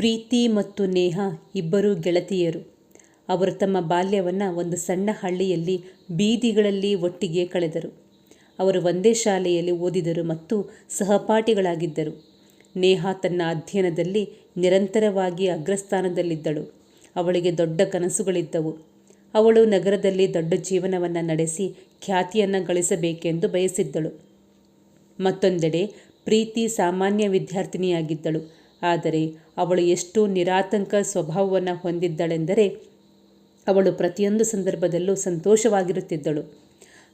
ಪ್ರೀತಿ ಮತ್ತು ನೇಹ ಇಬ್ಬರೂ ಗೆಳತಿಯರು. ಅವರು ತಮ್ಮ ಬಾಲ್ಯವನ್ನು ಒಂದು ಸಣ್ಣ ಹಳ್ಳಿಯಲ್ಲಿ ಬೀದಿಗಳಲ್ಲಿ ಒಟ್ಟಿಗೆ ಕಳೆದರು. ಅವರು ಒಂದೇ ಶಾಲೆಯಲ್ಲಿ ಓದಿದರು ಮತ್ತು ಸಹಪಾಠಿಗಳಾಗಿದ್ದರು. ನೇಹ ತನ್ನ ಅಧ್ಯಯನದಲ್ಲಿ ನಿರಂತರವಾಗಿ ಅಗ್ರಸ್ಥಾನದಲ್ಲಿದ್ದಳು. ಅವಳಿಗೆ ದೊಡ್ಡ ಕನಸುಗಳಿದ್ದವು. ಅವಳು ನಗರದಲ್ಲಿ ದೊಡ್ಡ ಜೀವನವನ್ನು ನಡೆಸಿ ಖ್ಯಾತಿಯನ್ನು ಗಳಿಸಬೇಕೆಂದು ಬಯಸಿದ್ದಳು. ಮತ್ತೊಂದೆಡೆ ಪ್ರೀತಿ ಸಾಮಾನ್ಯ ವಿದ್ಯಾರ್ಥಿನಿಯಾಗಿದ್ದಳು. ಆದರೆ ಅವಳು ಎಷ್ಟು ನಿರಾತಂಕ ಸ್ವಭಾವವನ್ನು ಹೊಂದಿದ್ದಳೆಂದರೆ ಅವಳು ಪ್ರತಿಯೊಂದು ಸಂದರ್ಭದಲ್ಲೂ ಸಂತೋಷವಾಗಿರುತ್ತಿದ್ದಳು.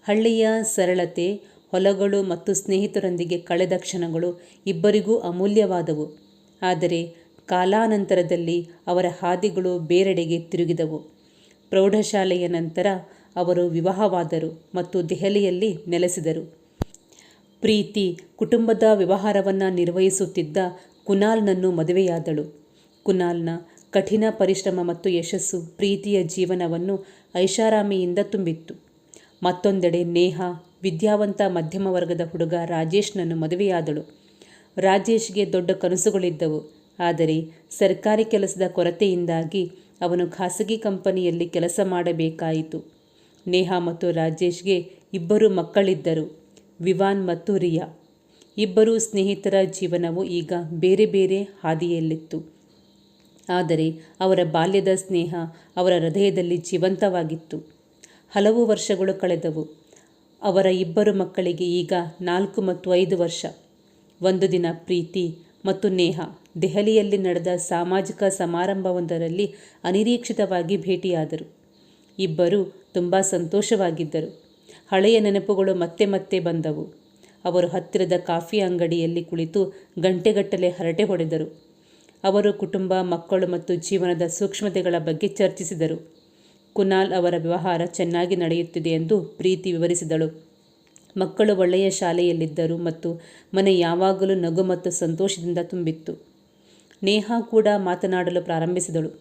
ಹಳ್ಳಿಯ ಸರಳತೆ, ಹೊಲಗಳು ಮತ್ತು ಸ್ನೇಹಿತರೊಂದಿಗೆ ಕಳೆದ ಕ್ಷಣಗಳು ಇಬ್ಬರಿಗೂ ಅಮೂಲ್ಯವಾದವು. ಆದರೆ ಕಾಲಾನಂತರದಲ್ಲಿ ಅವರ ಹಾದಿಗಳು ಬೇರೆಡೆಗೆ ತಿರುಗಿದವು. ಪ್ರೌಢಶಾಲೆಯ ನಂತರ ಅವರು ವಿವಾಹವಾದರು ಮತ್ತು ದೆಹಲಿಯಲ್ಲಿ ನೆಲೆಸಿದರು. ಪ್ರೀತಿ ಕುಟುಂಬದ ವ್ಯವಹಾರವನ್ನು ನಿರ್ವಹಿಸುತ್ತಿದ್ದ ಕುನಾಲ್ನನ್ನು ಮದುವೆಯಾದಳು. ಕುನಾಲ್ನ ಕಠಿಣ ಪರಿಶ್ರಮ ಮತ್ತು ಯಶಸ್ಸು ಪ್ರೀತಿಯ ಜೀವನವನ್ನು ಐಷಾರಾಮಿಯಿಂದ ತುಂಬಿತ್ತು. ಮತ್ತೊಂದೆಡೆ ನೇಹ ವಿದ್ಯಾವಂತ ಮಧ್ಯಮ ವರ್ಗದ ಹುಡುಗ ರಾಜೇಶ್ನನ್ನು ಮದುವೆಯಾದಳು. ರಾಜೇಶ್ಗೆ ದೊಡ್ಡ ಕನಸುಗಳಿದ್ದವು. ಆದರೆ ಸರ್ಕಾರಿ ಕೆಲಸದ ಕೊರತೆಯಿಂದಾಗಿ ಅವನು ಖಾಸಗಿ ಕಂಪನಿಯಲ್ಲಿ ಕೆಲಸ ಮಾಡಬೇಕಾಯಿತು. ನೇಹ ಮತ್ತು ರಾಜೇಶ್ಗೆ ಇಬ್ಬರು ಮಕ್ಕಳಿದ್ದರು, ವಿವಾನ್ ಮತ್ತು ರಿಯಾ. ಇಬ್ಬರೂ ಸ್ನೇಹಿತರ ಜೀವನವು ಈಗ ಬೇರೆ ಬೇರೆ ಹಾದಿಯಲ್ಲಿತ್ತು. ಆದರೆ ಅವರ ಬಾಲ್ಯದ ಸ್ನೇಹ ಅವರ ಹೃದಯದಲ್ಲಿ ಜೀವಂತವಾಗಿತ್ತು. ಹಲವು ವರ್ಷಗಳು ಕಳೆದವು. ಅವರ ಇಬ್ಬರು ಮಕ್ಕಳಿಗೆ ಈಗ 4 ಮತ್ತು 5 ವರ್ಷ. ಒಂದು ದಿನ ಪ್ರೀತಿ ಮತ್ತು ನೇಹ ದೆಹಲಿಯಲ್ಲಿ ನಡೆದ ಸಾಮಾಜಿಕ ಸಮಾರಂಭವೊಂದರಲ್ಲಿ ಅನಿರೀಕ್ಷಿತವಾಗಿ ಭೇಟಿಯಾದರು. ಇಬ್ಬರೂ ತುಂಬ ಸಂತೋಷವಾಗಿದ್ದರು. ಹಳೆಯ ನೆನಪುಗಳು ಮತ್ತೆ ಮತ್ತೆ ಬಂದವು. ಅವರು ಹತ್ತಿರದ ಕಾಫಿ ಅಂಗಡಿಯಲ್ಲಿ ಕುಳಿತು ಗಂಟೆಗಟ್ಟಲೆ ಹರಟೆ ಹೊಡೆದರು. ಅವರು ಕುಟುಂಬ, ಮಕ್ಕಳು ಮತ್ತು ಜೀವನದ ಸೂಕ್ಷ್ಮತೆಗಳ ಬಗ್ಗೆ ಚರ್ಚಿಸಿದರು. ಕುನಾಲ್ ಅವರ ವ್ಯವಹಾರ ಚೆನ್ನಾಗಿ ನಡೆಯುತ್ತಿದೆ ಎಂದು ಪ್ರೀತಿ ವಿವರಿಸಿದಳು. ಮಕ್ಕಳು ಒಳ್ಳೆಯ ಶಾಲೆಯಲ್ಲಿದ್ದರು ಮತ್ತು ಮನೆ ಯಾವಾಗಲೂ ನಗು ಮತ್ತು ಸಂತೋಷದಿಂದ ತುಂಬಿತ್ತು. ನೇಹ ಕೂಡ ಮಾತನಾಡಲು ಪ್ರಾರಂಭಿಸಿದಳು.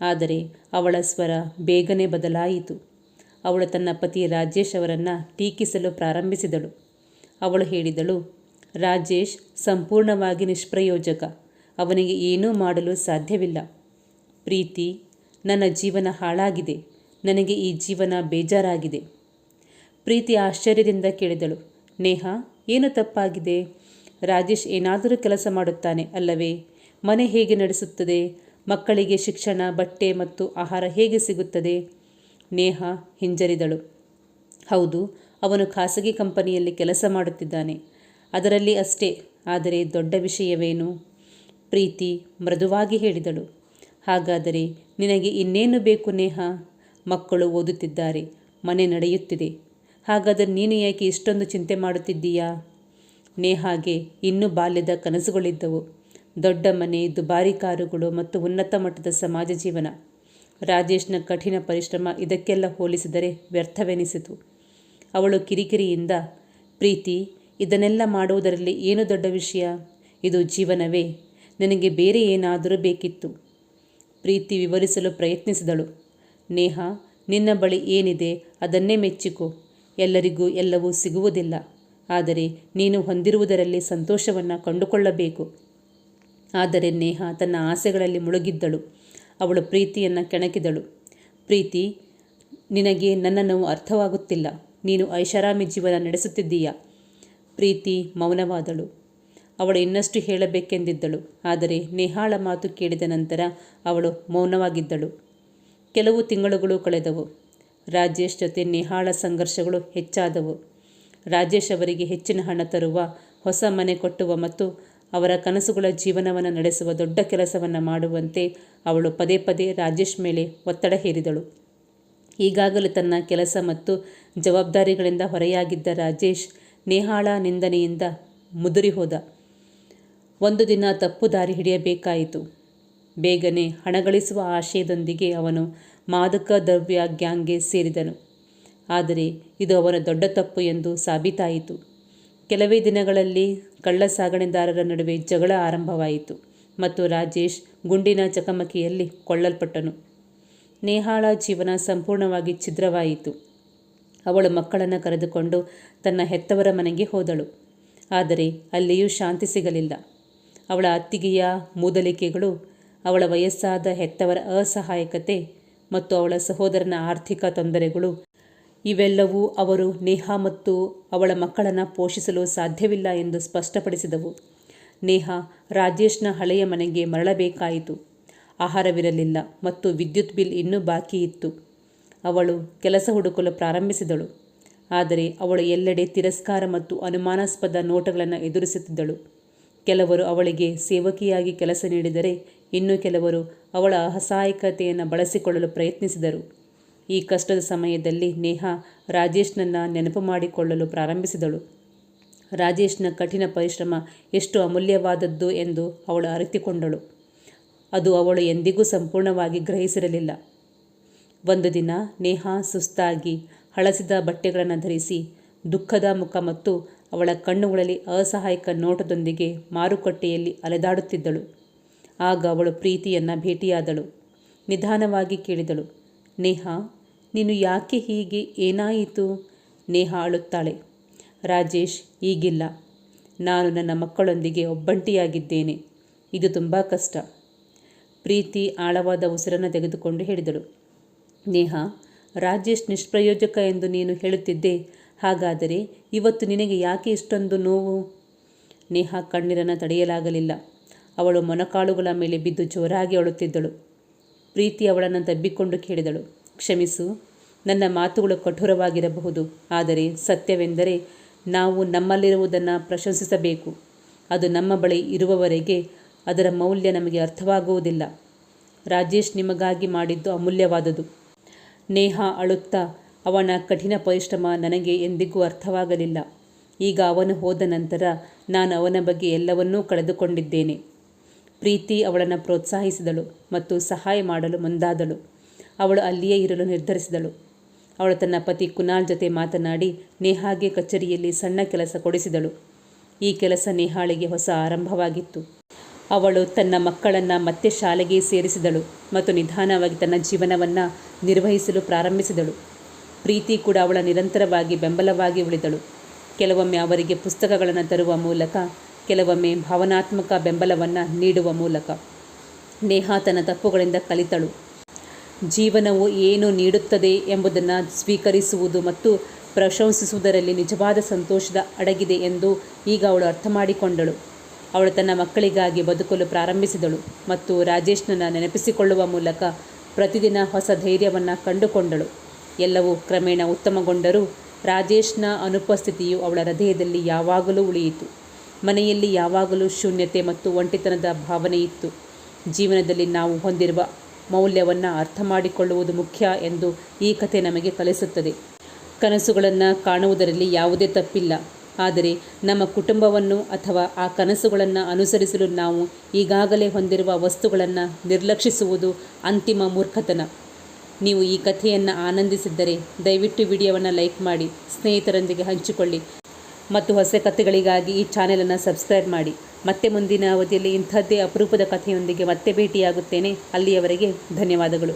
ಆದರೆ ಅವಳ ಸ್ವರ ಬೇಗನೆ ಬದಲಾಯಿತು. ಅವಳು ತನ್ನ ಪತಿ ರಾಜೇಶ್ ಅವರನ್ನು ಟೀಕಿಸಲು ಪ್ರಾರಂಭಿಸಿದಳು. ಅವಳು ಹೇಳಿದಳು, ರಾಜೇಶ್ ಸಂಪೂರ್ಣವಾಗಿ ನಿಷ್ಪ್ರಯೋಜಕ. ಅವನಿಗೆ ಏನೂ ಮಾಡಲು ಸಾಧ್ಯವಿಲ್ಲ. ಪ್ರೀತಿ, ನನ್ನ ಜೀವನ ಹಾಳಾಗಿದೆ. ನನಗೆ ಈ ಜೀವನ ಬೇಜಾರಾಗಿದೆ. ಪ್ರೀತಿ ಆಶ್ಚರ್ಯದಿಂದ ಕೇಳಿದಳು, ನೇಹ, ಏನು ತಪ್ಪಾಗಿದೆ? ರಾಜೇಶ್ ಏನಾದರೂ ಕೆಲಸ ಮಾಡುತ್ತಾನೆ ಅಲ್ಲವೇ? ಮನೆ ಹೇಗೆ ನಡೆಸುತ್ತದೆ? ಮಕ್ಕಳಿಗೆ ಶಿಕ್ಷಣ, ಬಟ್ಟೆ ಮತ್ತು ಆಹಾರ ಹೇಗೆ ಸಿಗುತ್ತದೆ? ನೇಹ ಹಿಂಜರಿದಳು. ಹೌದು, ಅವನು ಖಾಸಗಿ ಕಂಪನಿಯಲ್ಲಿ ಕೆಲಸ ಮಾಡುತ್ತಿದ್ದಾನೆ. ಅದರಲ್ಲಿ ಅಷ್ಟೇ. ಆದರೆ ದೊಡ್ಡ ವಿಷಯವೇನು? ಪ್ರೀತಿ ಮೃದುವಾಗಿ ಹೇಳಿದಳು. ಹಾಗಾದರೆ ನಿನಗೆ ಇನ್ನೇನು ಬೇಕು ನೇಹ? ಮಕ್ಕಳು ಓದುತ್ತಿದ್ದಾರೆ, ಮನೆ ನಡೆಯುತ್ತಿದೆ. ಹಾಗಾದರೆ ನೀನು ಯಾಕೆ ಇಷ್ಟೊಂದು ಚಿಂತೆ ಮಾಡುತ್ತಿದ್ದೀಯಾ? ನೇಹಾಗೆ ಇನ್ನೂ ಬಾಲ್ಯದ ಕನಸುಗಳಿದ್ದವು. ದೊಡ್ಡ ಮನೆ, ದುಬಾರಿ ಕಾರುಗಳು ಮತ್ತು ಉನ್ನತ ಮಟ್ಟದ ಸಮಾಜ ಜೀವನ. ರಾಜೇಶ್ನ ಕಠಿಣ ಪರಿಶ್ರಮ ಇದಕ್ಕೆಲ್ಲ ಹೋಲಿಸಿದರೆ ವ್ಯರ್ಥವೆನಿಸಿತು. ಅವಳು ಕಿರಿಕಿರಿಯಿಂದ, ಪ್ರೀತಿ, ಇದನ್ನೆಲ್ಲ ಮಾಡುವುದರಲ್ಲಿ ಏನು ದೊಡ್ಡ ವಿಷಯ? ಇದು ಜೀವನವೇ? ನನಗೆ ಬೇರೆ ಏನಾದರೂ ಬೇಕಿತ್ತು. ಪ್ರೀತಿ ವಿವರಿಸಲು ಪ್ರಯತ್ನಿಸಿದಳು. ನೇಹ, ನಿನ್ನ ಬಳಿ ಏನಿದೆ ಅದನ್ನೇ ಮೆಚ್ಚಿಕೋ. ಎಲ್ಲರಿಗೂ ಎಲ್ಲವೂ ಸಿಗುವುದಿಲ್ಲ. ಆದರೆ ನೀನು ಹೊಂದಿರುವುದರಲ್ಲಿ ಸಂತೋಷವನ್ನು ಕಂಡುಕೊಳ್ಳಬೇಕು. ಆದರೆ ನೇಹ ತನ್ನ ಆಸೆಗಳಲ್ಲಿ ಮುಳುಗಿದ್ದಳು. ಅವಳು ಪ್ರೀತಿಯನ್ನು ಕೆಣಕಿದಳು. ಪ್ರೀತಿ, ನಿನಗೆ ನನ್ನ ನೋವು ಅರ್ಥವಾಗುತ್ತಿಲ್ಲ. ನೀನು ಐಷಾರಾಮಿ ಜೀವನ ನಡೆಸುತ್ತಿದ್ದೀಯಾ? ಪ್ರೀತಿ ಮೌನವಾದಳು. ಅವಳು ಇನ್ನಷ್ಟು ಹೇಳಬೇಕೆಂದಿದ್ದಳು. ಆದರೆ ನೇಹಾಳ ಮಾತು ಕೇಳಿದ ನಂತರ ಅವಳು ಮೌನವಾಗಿದ್ದಳು. ಕೆಲವು ತಿಂಗಳುಗಳು ಕಳೆದವು. ರಾಜೇಶ್ ಜೊತೆ ನೇಹಾಳ ಸಂಘರ್ಷಗಳು ಹೆಚ್ಚಾದವು. ರಾಜೇಶ್ ಅವರಿಗೆ ಹೆಚ್ಚಿನ ಹಣ ತರುವ, ಹೊಸ ಮನೆ ಕಟ್ಟುವ ಮತ್ತು ಅವರ ಕನಸುಗಳ ಜೀವನವನ್ನು ನಡೆಸುವ ದೊಡ್ಡ ಕೆಲಸವನ್ನು ಮಾಡುವಂತೆ ಅವಳು ಪದೇ ಪದೇ ರಾಜೇಶ್ ಮೇಲೆ ಒತ್ತಡ ಹೇರಿದಳು. ಈಗಾಗಲೇ ತನ್ನ ಕೆಲಸ ಮತ್ತು ಜವಾಬ್ದಾರಿಗಳಿಂದ ಹೊರೆಯಾಗಿದ್ದ ರಾಜೇಶ್ ನೇಹಾಳ ನಿಂದನೆಯಿಂದ ಮುದುರಿ ಹೋದ. ಒಂದು ದಿನ ತಪ್ಪು ದಾರಿ ಹಿಡಿಯಬೇಕಾಯಿತು. ಬೇಗನೆ ಹಣ ಗಳಿಸುವ ಆಶಯದೊಂದಿಗೆ ಅವನು ಮಾದಕ ದ್ರವ್ಯ ಗ್ಯಾಂಗ್ಗೆ ಸೇರಿದನು. ಆದರೆ ಇದು ಅವನ ದೊಡ್ಡ ತಪ್ಪು ಎಂದು ಸಾಬೀತಾಯಿತು. ಕೆಲವೇ ದಿನಗಳಲ್ಲಿ ಕಳ್ಳ ಸಾಗಣೆದಾರರ ನಡುವೆ ಜಗಳ ಆರಂಭವಾಯಿತು ಮತ್ತು ರಾಜೇಶ್ ಗುಂಡಿನ ಚಕಮಕಿಯಲ್ಲಿ ಕೊಲ್ಲಲ್ಪಟ್ಟನು. ನೇಹಾಳ ಜೀವನ ಸಂಪೂರ್ಣವಾಗಿ ಛಿದ್ರವಾಯಿತು. ಅವಳು ಮಕ್ಕಳನ್ನು ಕರೆದುಕೊಂಡು ತನ್ನ ಹೆತ್ತವರ ಮನೆಗೆ ಹೋದಳು. ಆದರೆ ಅಲ್ಲಿಯೂ ಶಾಂತಿ ಸಿಗಲಿಲ್ಲ. ಅವಳ ಅತ್ತಿಗೆಯ ಮೂದಲಿಕೆಗಳು ಅವಳ ವಯಸ್ಸಾದ ಹೆತ್ತವರ ಅಸಹಾಯಕತೆ ಮತ್ತು ಅವಳ ಸಹೋದರನ ಆರ್ಥಿಕ ತೊಂದರೆಗಳು ಇವೆಲ್ಲವೂ ಅವರು ನೇಹಾ ಮತ್ತು ಅವಳ ಮಕ್ಕಳನ್ನು ಪೋಷಿಸಲು ಸಾಧ್ಯವಿಲ್ಲ ಎಂದು ಸ್ಪಷ್ಟಪಡಿಸಿದವು. ನೇಹಾ ರಾಜೇಶ್ನ ಹಳೆಯ ಮನೆಗೆ ಮರಳಬೇಕಾಯಿತು. ಆಹಾರವಿರಲಿಲ್ಲ ಮತ್ತು ವಿದ್ಯುತ್ ಬಿಲ್ ಇನ್ನೂ ಬಾಕಿ ಇತ್ತು. ಅವಳು ಕೆಲಸ ಹುಡುಕಲು ಪ್ರಾರಂಭಿಸಿದಳು. ಆದರೆ ಅವಳು ಎಲ್ಲೆಡೆ ತಿರಸ್ಕಾರ ಮತ್ತು ಅನುಮಾನಾಸ್ಪದ ನೋಟಗಳನ್ನು ಎದುರಿಸುತ್ತಿದ್ದಳು. ಕೆಲವರು ಅವಳಿಗೆ ಸೇವಕಿಯಾಗಿ ಕೆಲಸ ನೀಡಿದರೆ ಇನ್ನು ಕೆಲವರು ಅವಳ ಅಸಹಾಯಕತೆಯನ್ನು ಬಳಸಿಕೊಳ್ಳಲು ಪ್ರಯತ್ನಿಸಿದರು. ಈ ಕಷ್ಟದ ಸಮಯದಲ್ಲಿ ನೇಹಾ ರಾಜೇಶ್ನನ್ನು ನೆನಪು ಮಾಡಿಕೊಳ್ಳಲು ಪ್ರಾರಂಭಿಸಿದಳು. ರಾಜೇಶ್ನ ಕಠಿಣ ಪರಿಶ್ರಮ ಎಷ್ಟು ಅಮೂಲ್ಯವಾದದ್ದು ಎಂದು ಅವಳು ಅರಿತುಕೊಂಡಳು. ಅದು ಅವಳು ಎಂದಿಗೂ ಸಂಪೂರ್ಣವಾಗಿ ಗ್ರಹಿಸಿರಲಿಲ್ಲ. ಒಂದು ದಿನ ನೇಹಾ ಸುಸ್ತಾಗಿ ಹಳಸಿದ ಬಟ್ಟೆಗಳನ್ನು ಧರಿಸಿ ದುಃಖದ ಮುಖ ಮತ್ತು ಅವಳ ಕಣ್ಣುಗಳಲ್ಲಿ ಅಸಹಾಯಕ ನೋಟದೊಂದಿಗೆ ಮಾರುಕಟ್ಟೆಯಲ್ಲಿ ಅಲೆದಾಡುತ್ತಿದ್ದಳು. ಆಗ ಅವಳು ಪ್ರೀತಿಯನ್ನು ಭೇಟಿಯಾದಳು. ನಿಧಾನವಾಗಿ ಕೇಳಿದಳು, ನೇಹಾ, ನೀನು ಯಾಕೆ ಹೀಗೆ, ಏನಾಯಿತು? ನೇಹಾ ಅಳುತ್ತಾಳೆ. ರಾಜೇಶ್, ಈಗಿಲ್ಲ. ನಾನು ನನ್ನ ಮಕ್ಕಳೊಂದಿಗೆ ಒಬ್ಬಂಟಿಯಾಗಿದ್ದೇನೆ. ಇದು ತುಂಬ ಕಷ್ಟ. ಪ್ರೀತಿ ಆಳವಾದ ಉಸಿರನ್ನು ತೆಗೆದುಕೊಂಡು ಹೇಳಿದಳು. ನೇಹಾ, ರಾಜೇಶ್ ನಿಷ್ಪ್ರಯೋಜಕ ಎಂದು ನೀನು ಹೇಳುತ್ತಿದ್ದೆ. ಹಾಗಾದರೆ ಇವತ್ತು ನಿನಗೆ ಯಾಕೆ ಇಷ್ಟೊಂದು ನೋವು? ನೇಹಾ ಕಣ್ಣೀರನ್ನು ತಡೆಯಲಾಗಲಿಲ್ಲ. ಅವಳು ಮೊಣಕಾಲುಗಳ ಮೇಲೆ ಬಿದ್ದು ಜೋರಾಗಿ ಅಳುತ್ತಿದ್ದಳು. ಪ್ರೀತಿ ಅವಳನ್ನು ತಬ್ಬಿಕೊಂಡು ಕೇಳಿದಳು, ಕ್ಷಮಿಸು, ನನ್ನ ಮಾತುಗಳು ಕಠೋರವಾಗಿರಬಹುದು. ಆದರೆ ಸತ್ಯವೆಂದರೆ ನಾವು ನಮ್ಮಲ್ಲಿರುವುದನ್ನು ಪ್ರಶಂಸಿಸಬೇಕು. ಅದು ನಮ್ಮ ಬಳಿ ಇರುವವರೆಗೆ ಅದರ ಮೌಲ್ಯ ನಮಗೆ ಅರ್ಥವಾಗುವುದಿಲ್ಲ. ರಾಜೇಶ್ ನಿಮಗಾಗಿ ಮಾಡಿದ್ದು ಅಮೂಲ್ಯವಾದುದು. ನೇಹಾ ಅಳುತ್ತಾ, ಅವನ ಕಠಿಣ ಪರಿಶ್ರಮ ನನಗೆ ಎಂದಿಗೂ ಅರ್ಥವಾಗಲಿಲ್ಲ. ಈಗ ಅವನು ಹೋದ ನಂತರ ನಾನು ಅವನ ಬಗ್ಗೆ ಎಲ್ಲವನ್ನೂ ಕಳೆದುಕೊಂಡಿದ್ದೇನೆ. ಪ್ರೀತಿ ಅವಳನ್ನು ಪ್ರೋತ್ಸಾಹಿಸಿದಳು ಮತ್ತು ಸಹಾಯ ಮಾಡಲು ಮುಂದಾದಳು. ಅವಳು ಅಲ್ಲಿಯೇ ಇರಲು ನಿರ್ಧರಿಸಿದಳು. ಅವಳು ತನ್ನ ಪತಿ ಕುನಾಲ್ ಜೊತೆ ಮಾತನಾಡಿ ನೇಹಾಗೆ ಕಚೇರಿಯಲ್ಲಿ ಸಣ್ಣ ಕೆಲಸ ಕೊಡಿಸಿದಳು. ಈ ಕೆಲಸ ನೇಹಾಳಿಗೆ ಹೊಸ ಆರಂಭವಾಗಿತ್ತು. ಅವಳು ತನ್ನ ಮಕ್ಕಳನ್ನು ಮತ್ತೆ ಶಾಲೆಗೆ ಸೇರಿಸಿದಳು ಮತ್ತು ನಿಧಾನವಾಗಿ ತನ್ನ ಜೀವನವನ್ನು ನಿರ್ವಹಿಸಲು ಪ್ರಾರಂಭಿಸಿದಳು. ಪ್ರೀತಿ ಕೂಡ ಅವಳ ನಿರಂತರವಾಗಿ ಬೆಂಬಲವಾಗಿ ಉಳಿದಳು. ಕೆಲವೊಮ್ಮೆ ಅವರಿಗೆ ಪುಸ್ತಕಗಳನ್ನು ತರುವ ಮೂಲಕ, ಕೆಲವೊಮ್ಮೆ ಭಾವನಾತ್ಮಕ ಬೆಂಬಲವನ್ನು ನೀಡುವ ಮೂಲಕ. ನೇಹಾ ತನ್ನ ತಪ್ಪುಗಳಿಂದ ಕಲಿತಳು. ಜೀವನವು ಏನು ನೀಡುತ್ತದೆ ಎಂಬುದನ್ನು ಸ್ವೀಕರಿಸುವುದು ಮತ್ತು ಪ್ರಶಂಸಿಸುವುದರಲ್ಲಿ ನಿಜವಾದ ಸಂತೋಷದ ಅಡಗಿದೆ ಎಂದು ಈಗ ಅವಳು ಅರ್ಥ ಮಾಡಿಕೊಂಡಳು. ಅವಳು ತನ್ನ ಮಕ್ಕಳಿಗಾಗಿ ಬದುಕಲು ಪ್ರಾರಂಭಿಸಿದಳು ಮತ್ತು ರಾಜೇಶ್ನನ್ನು ನೆನಪಿಸಿಕೊಳ್ಳುವ ಮೂಲಕ ಪ್ರತಿದಿನ ಹೊಸ ಧೈರ್ಯವನ್ನು ಕಂಡುಕೊಂಡಳು. ಎಲ್ಲವೂ ಕ್ರಮೇಣ ಉತ್ತಮಗೊಂಡರೂ ರಾಜೇಶ್ನ ಅನುಪಸ್ಥಿತಿಯು ಅವಳ ಹೃದಯದಲ್ಲಿ ಯಾವಾಗಲೂ ಉಳಿಯಿತು. ಮನೆಯಲ್ಲಿ ಯಾವಾಗಲೂ ಶೂನ್ಯತೆ ಮತ್ತು ಒಂಟಿತನದ ಭಾವನೆ ಇತ್ತು. ಜೀವನದಲ್ಲಿ ನಾವು ಹೊಂದಿರುವ ಮೌಲ್ಯವನ್ನು ಅರ್ಥ ಮಾಡಿಕೊಳ್ಳುವುದು ಮುಖ್ಯ ಎಂದು ಈ ಕಥೆ ನಮಗೆ ಕಲಿಸುತ್ತದೆ. ಕನಸುಗಳನ್ನು ಕಾಣುವುದರಲ್ಲಿ ಯಾವುದೇ ತಪ್ಪಿಲ್ಲ. ಆದರೆ ನಮ್ಮ ಕುಟುಂಬವನ್ನು ಅಥವಾ ಆ ಕನಸುಗಳನ್ನು ಅನುಸರಿಸಲು ನಾವು ಈಗಾಗಲೇ ಹೊಂದಿರುವ ವಸ್ತುಗಳನ್ನು ನಿರ್ಲಕ್ಷಿಸುವುದು ಅಂತಿಮ ಮೂರ್ಖತನ. ನೀವು ಈ ಕಥೆಯನ್ನು ಆನಂದಿಸಿದ್ದರೆ ದಯವಿಟ್ಟು ವಿಡಿಯೋವನ್ನು ಲೈಕ್ ಮಾಡಿ, ಸ್ನೇಹಿತರೊಂದಿಗೆ ಹಂಚಿಕೊಳ್ಳಿ ಮತ್ತು ಹೊಸ ಕಥೆಗಳಿಗಾಗಿ ಈ ಚಾನೆಲನ್ನು ಸಬ್ಸ್ಕ್ರೈಬ್ ಮಾಡಿ. ಮತ್ತೆ ಮುಂದಿನ ಅವಧಿಯಲ್ಲಿ ಇಂಥದ್ದೇ ಅಪರೂಪದ ಕಥೆಯೊಂದಿಗೆ ಮತ್ತೆ ಭೇಟಿಯಾಗುತ್ತೇನೆ. ಅಲ್ಲಿಯವರೆಗೆ ಧನ್ಯವಾದಗಳು.